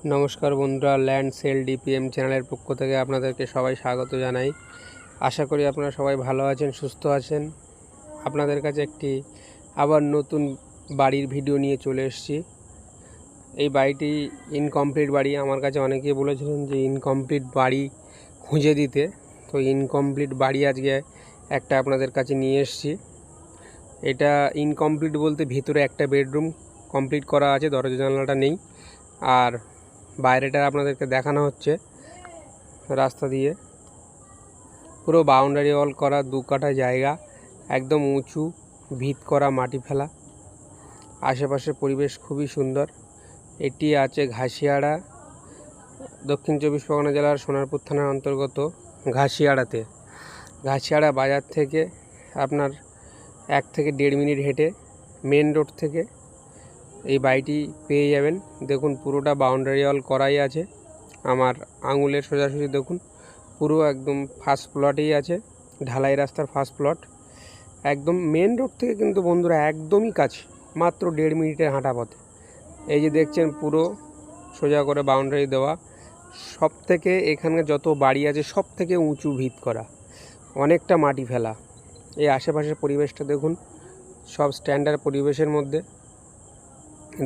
নমস্কার বন্ধুরা, land sell DPM চ্যানেলের পক্ষ থেকে আপনাদেরকে সবাই স্বাগত জানাই। আশা করি আপনারা সবাই ভালো আছেন, সুস্থ আছেন। আপনাদের কাছে একটি আবার নতুন বাড়ির ভিডিও নিয়ে চলে এসেছি। এই বাড়িটি ইনকমপ্লিট বাড়ি। আমার কাছে অনেকেই বলেছিলেন যে ইনকমপ্লিট বাড়ি খুঁজে দিতে, তো ইনকমপ্লিট বাড়ি আজকে একটা আপনাদের কাছে নিয়ে এসেছি। এটা ইনকমপ্লিট বলতে ভিতরে একটা বেডরুম কমপ্লিট করা আছে, দরজা জানালাটা নেই। আর বাইরেটা আপনাদেরকে দেখানো হচ্ছে রাস্তা দিয়ে। পুরো বাউন্ডারি ওয়াল করা, 2 কাঠা জায়গা, একদম উঁচু, ভিত করা, মাটি ফেলা। আশেপাশের পরিবেশ খুবই সুন্দর। এটি আছে ঘাসিয়াড়া, দক্ষিণ 24 পরগনা জেলার সোনারপুর থানার অন্তর্গত ঘাসিয়াড়াতে। ঘাসিয়াড়া বাজার থেকে আপনার 1 থেকে 1.5 মিনিট হেঁটে মেন রোড থেকে এই বাড়িটি পেয়ে যাবেন। দেখুন পুরোটা বাউন্ডারি ওয়াল করাই আছে। আমার আঙুলের সোজাসুজি দেখুন, পুরো একদম ফার্স্ট প্লটেই আছে, ঢালাই রাস্তার ফার্স্ট প্লট। একদম মেন রোড থেকে কিন্তু বন্ধুরা একদমই কাছে, মাত্র 1.5 মিনিটের হাঁটা পথে। এই যে দেখছেন পুরো সোজা করে বাউন্ডারি দেওয়া। সব থেকে এখানে যত বাড়ি আছে সব থেকে উঁচু ভিত করা, অনেকটা মাটি ফেলা। এই আশেপাশের পরিবেশটা দেখুন, সব স্ট্যান্ডার্ড পরিবেশের মধ্যে।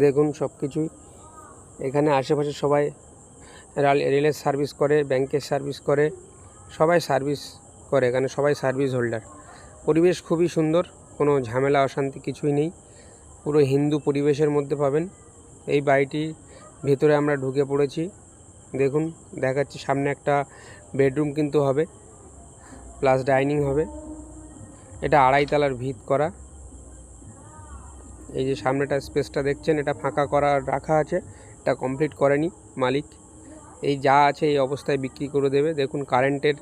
দেখুন সব কিছুই এখানে আশেপাশে সবাই রেলের সার্ভিস করে, ব্যাংকের সার্ভিস করে, সবাই সার্ভিস করে এখানে, সবাই সার্ভিস হোল্ডার। পরিবেশ খুবই সুন্দর, কোনো ঝামেলা অশান্তি কিছুই নেই। পুরো হিন্দু পরিবেশের মধ্যে পাবেন এই বাড়িটি। ভেতরে আমরা ঢুকে পড়েছি, দেখুন দেখাচ্ছি। সামনে একটা বেডরুম কিন্তু হবে, প্লাস ডাইনিং হবে। এটা 2.5 তলার ভিত করা। এই যে সামনেটা স্পেসটা দেখছেন, এটা ফাঁকা করা রাখা আছে, এটা কমপ্লিট করেনি মালিক। এই যা আছে এই অবস্থায় বিক্রি করে দেবে। দেখুন কারেন্টের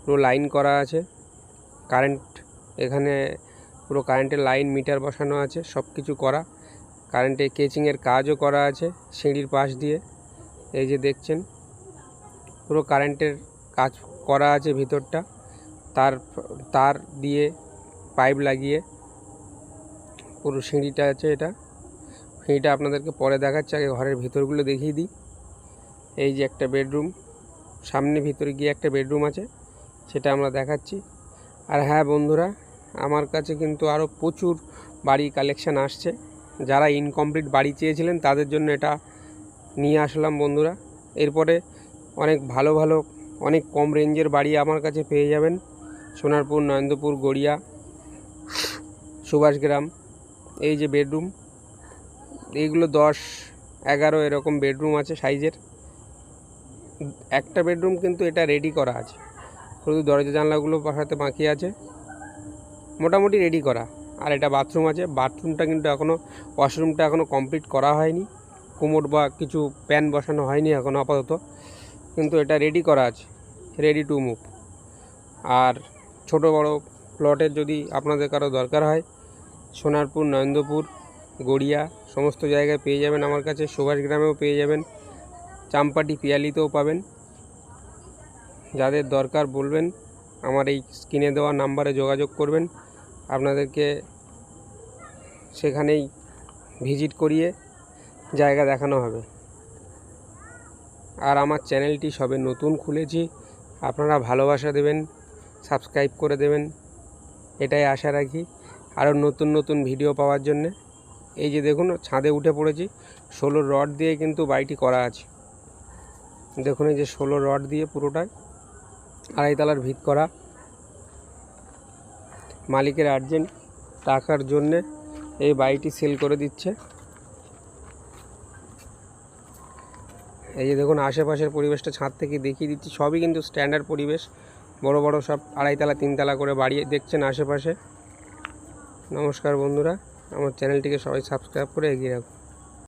পুরো লাইন করা আছে, কারেন্ট এখানে পুরো কারেন্টের লাইন, মিটার বসানো আছে, সব কিছু করা। কারেন্টে কেচিংয়ের কাজও করা আছে সিঁড়ির পাশ দিয়ে। এই যে দেখছেন পুরো কারেন্টের কাজ করা আছে ভিতরটা, তার দিয়ে পাইপ লাগিয়ে পুরো সিঁড়িটা আছে। সিঁড়িটা আপনাদেরকে পরে দেখাচ্ছি, আগে ঘরের ভিতরগুলো দেখিয়ে দিই। এই যে একটা বেডরুম, সামনে ভিতরে গিয়ে একটা বেডরুম আছে, সেটা আমরা দেখাচ্ছি। আর হ্যাঁ বন্ধুরা, আমার কাছে কিন্তু আরও প্রচুর বাড়ি কালেকশান আসছে। যারা ইনকমপ্লিট বাড়ি চেয়েছিলেন তাদের জন্য এটা নিয়ে আসলাম বন্ধুরা। এরপরে অনেক ভালো ভালো, অনেক কম রেঞ্জের বাড়ি আমার কাছে পেয়ে যাবেন। সোনারপুর, নরেন্দ্রপুর, গড়িয়া, সুভাষগ্রাম। এই যে বেডরুম, এইগুলো 10-11 এরকম বেডরুম আছে সাইজের। একটা বেডরুম কিন্তু এটা রেডি করা আছে, শুধু দরজা জানলাগুলো বসাতে বাকি আছে, মোটামুটি রেডি করা। আর এটা বাথরুম আছে, বাথরুমটা কিন্তু এখনও, ওয়াশরুমটা এখনও কমপ্লিট করা হয়নি, কোমোড বা কিছু প্যান বসানো হয়নি এখনও আপাতত, কিন্তু এটা রেডি করা আছে, রেডি টু মুভ। আর ছোট বড় প্লটের যদি আপনাদের কারো দরকার হয়, সোনারপুর, নরেন্দ্রপুর, গড়িয়া সমস্ত জায়গায় পেয়ে যাবেন আমার কাছে। সুভাষগ্রামেও পেয়ে যাবেন, চাম্পাটি, পিয়ালিতেও পাবেন। যাদের দরকার বলবেন, আমার এই স্ক্রিনে দেওয়া নাম্বারে যোগাযোগ করবেন। আপনাদেরকে সেখানেই ভিজিট করিয়ে জায়গা দেখানো হবে। আর আমার চ্যানেলটি সবে নতুন খুলেছি, আপনারা ভালোবাসা দেবেন, সাবস্ক্রাইব করে দেবেন, এটাই আশা রাখি আরও নতুন নতুন ভিডিও পাওয়ার জন্যে। এই যে দেখুন ছাদে উঠে পড়েছি, 16 রড দিয়ে কিন্তু বাড়িটি করা আছে। দেখুন এই যে 16 রড দিয়ে পুরোটাই 2.5 তলার ভিত করা। মালিকের আর্জেন্ট টাকার জন্যে এই বাড়িটি সেল করে দিচ্ছে। এই যে দেখুন আশেপাশের পরিবেশটা ছাদ থেকে দেখিয়ে দিচ্ছি, সবই কিন্তু স্ট্যান্ডার্ড পরিবেশ। বড় বড় সব 2.5 তলা 3 তলা করে বাড়ি দেখছেন আশেপাশে। নমস্কার বন্ধুরা, আমার চ্যানেলটিকে সবাই সাবস্ক্রাইব করে এগিয়ে রাখুন।